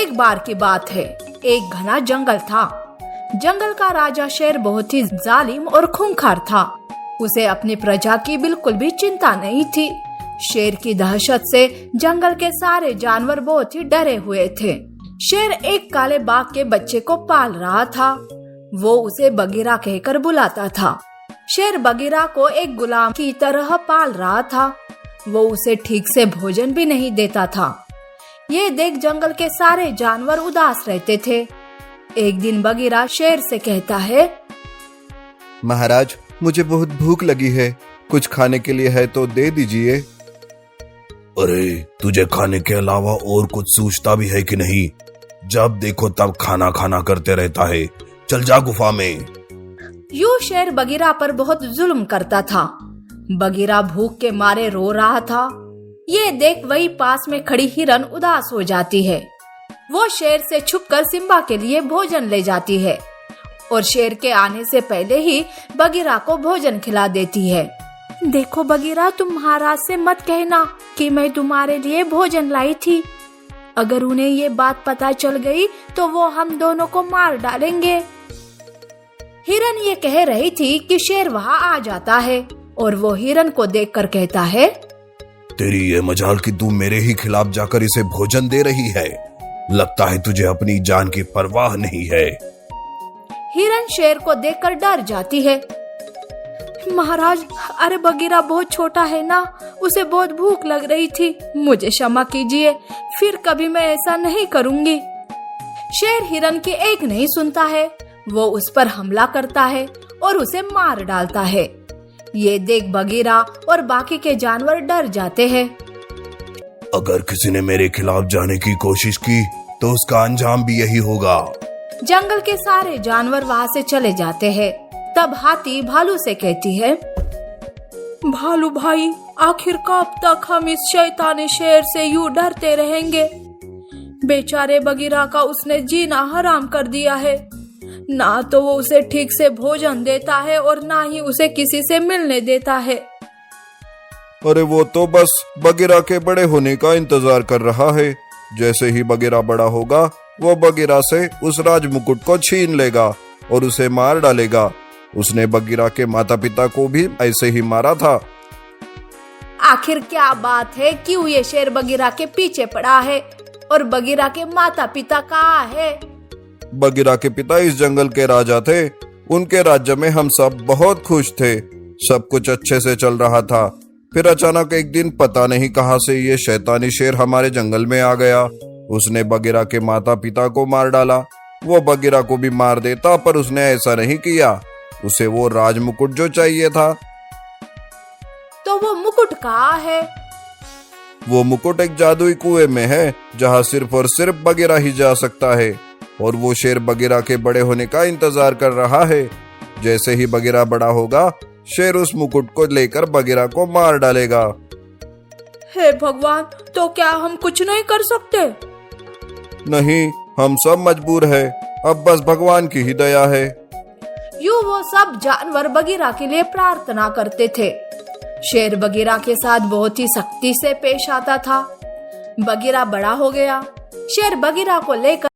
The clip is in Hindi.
एक बार की बात है, एक घना जंगल था। जंगल का राजा शेर बहुत ही जालिम और खूंखार था। उसे अपनी प्रजा की बिल्कुल भी चिंता नहीं थी। शेर की दहशत से जंगल के सारे जानवर बहुत ही डरे हुए थे। शेर एक काले बाघ के बच्चे को पाल रहा था। वो उसे बगीरा कहकर बुलाता था। शेर बगीरा को एक गुलाम की तरह पाल रहा था। वो उसे ठीक से भोजन भी नहीं देता था। ये देख जंगल के सारे जानवर उदास रहते थे। एक दिन बगीरा शेर से कहता है, महाराज, मुझे बहुत भूख लगी है, कुछ खाने के लिए है तो दे दीजिए। अरे, तुझे खाने के अलावा और कुछ सूझता भी है कि नहीं? जब देखो तब खाना खाना करते रहता है। चल जा गुफा में। यूं शेर बगीरा पर बहुत जुल्म करता था। बगीरा भूख के मारे रो रहा था। ये देख वही पास में खड़ी हिरन उदास हो जाती है। वो शेर से छुपकर सिम्बा के लिए भोजन ले जाती है और शेर के आने से पहले ही बगीरा को भोजन खिला देती है। देखो बगीरा, तुम महाराज से मत कहना कि मैं तुम्हारे लिए भोजन लाई थी। अगर उन्हें ये बात पता चल गई तो वो हम दोनों को मार डालेंगे। हिरन ये कह रही थी कि शेर वहाँ आ जाता है और वो हिरन को देखकर कहता है, तेरी ये मजाल कि तू मेरे ही खिलाफ जाकर इसे भोजन दे रही है। लगता है तुझे अपनी जान की परवाह नहीं है। हिरन शेर को देखकर डर जाती है। महाराज, अरे बगीरा बहुत छोटा है ना, उसे बहुत भूख लग रही थी, मुझे क्षमा कीजिए, फिर कभी मैं ऐसा नहीं करूंगी। शेर हिरन की एक नहीं सुनता है। वो उस पर हमला करता है और उसे मार डालता है। ये देख बगीरा और बाकी के जानवर डर जाते हैं। अगर किसी ने मेरे खिलाफ जाने की कोशिश की तो उसका अंजाम भी यही होगा। जंगल के सारे जानवर वहाँ से चले जाते हैं। तब हाथी भालू से कहती है, भालू भाई, आखिर कब तक हम इस शैतानी शेर से यूं डरते रहेंगे? बेचारे बगीरा का उसने जीना हराम कर दिया है। ना तो वो उसे ठीक से भोजन देता है और ना ही उसे किसी से मिलने देता है। अरे वो तो बस बगीरा के बड़े होने का इंतजार कर रहा है। जैसे ही बगीरा बड़ा होगा, वो बगीरा से उस राज मुकुट को छीन लेगा और उसे मार डालेगा। उसने बगीरा के माता पिता को भी ऐसे ही मारा था। आखिर क्या बात है, क्यों ये शेर बगीरा के पीछे पड़ा है और बगीरा के माता पिता कहाँ है? बगीरा के पिता इस जंगल के राजा थे। उनके राज्य में हम सब बहुत खुश थे। सब कुछ अच्छे से चल रहा था। फिर अचानक एक दिन पता नहीं कहां से ये शैतानी शेर हमारे जंगल में आ गया। उसने बगीरा के माता पिता को मार डाला। वो बगीरा को भी मार देता, पर उसने ऐसा नहीं किया। उसे वो राज मुकुट जो चाहिए था। तो वो मुकुट कहाँ है? वो मुकुट एक जादुई कुएं में है, जहाँ सिर्फ और सिर्फ बगीरा ही जा सकता है। और वो शेर बगीरा के बड़े होने का इंतजार कर रहा है। जैसे ही बगीरा बड़ा होगा, शेर उस मुकुट को लेकर बगीरा को मार डालेगा। हे भगवान, तो क्या हम कुछ नहीं कर सकते? नहीं, हम सब मजबूर हैं। अब बस भगवान की ही दया है। यूं वो सब जानवर बगीरा के लिए प्रार्थना करते थे। शेर बगीरा के साथ बहुत ही सख्ती से पेश आता था। बगीरा बड़ा हो गया। शेर बगीरा को लेकर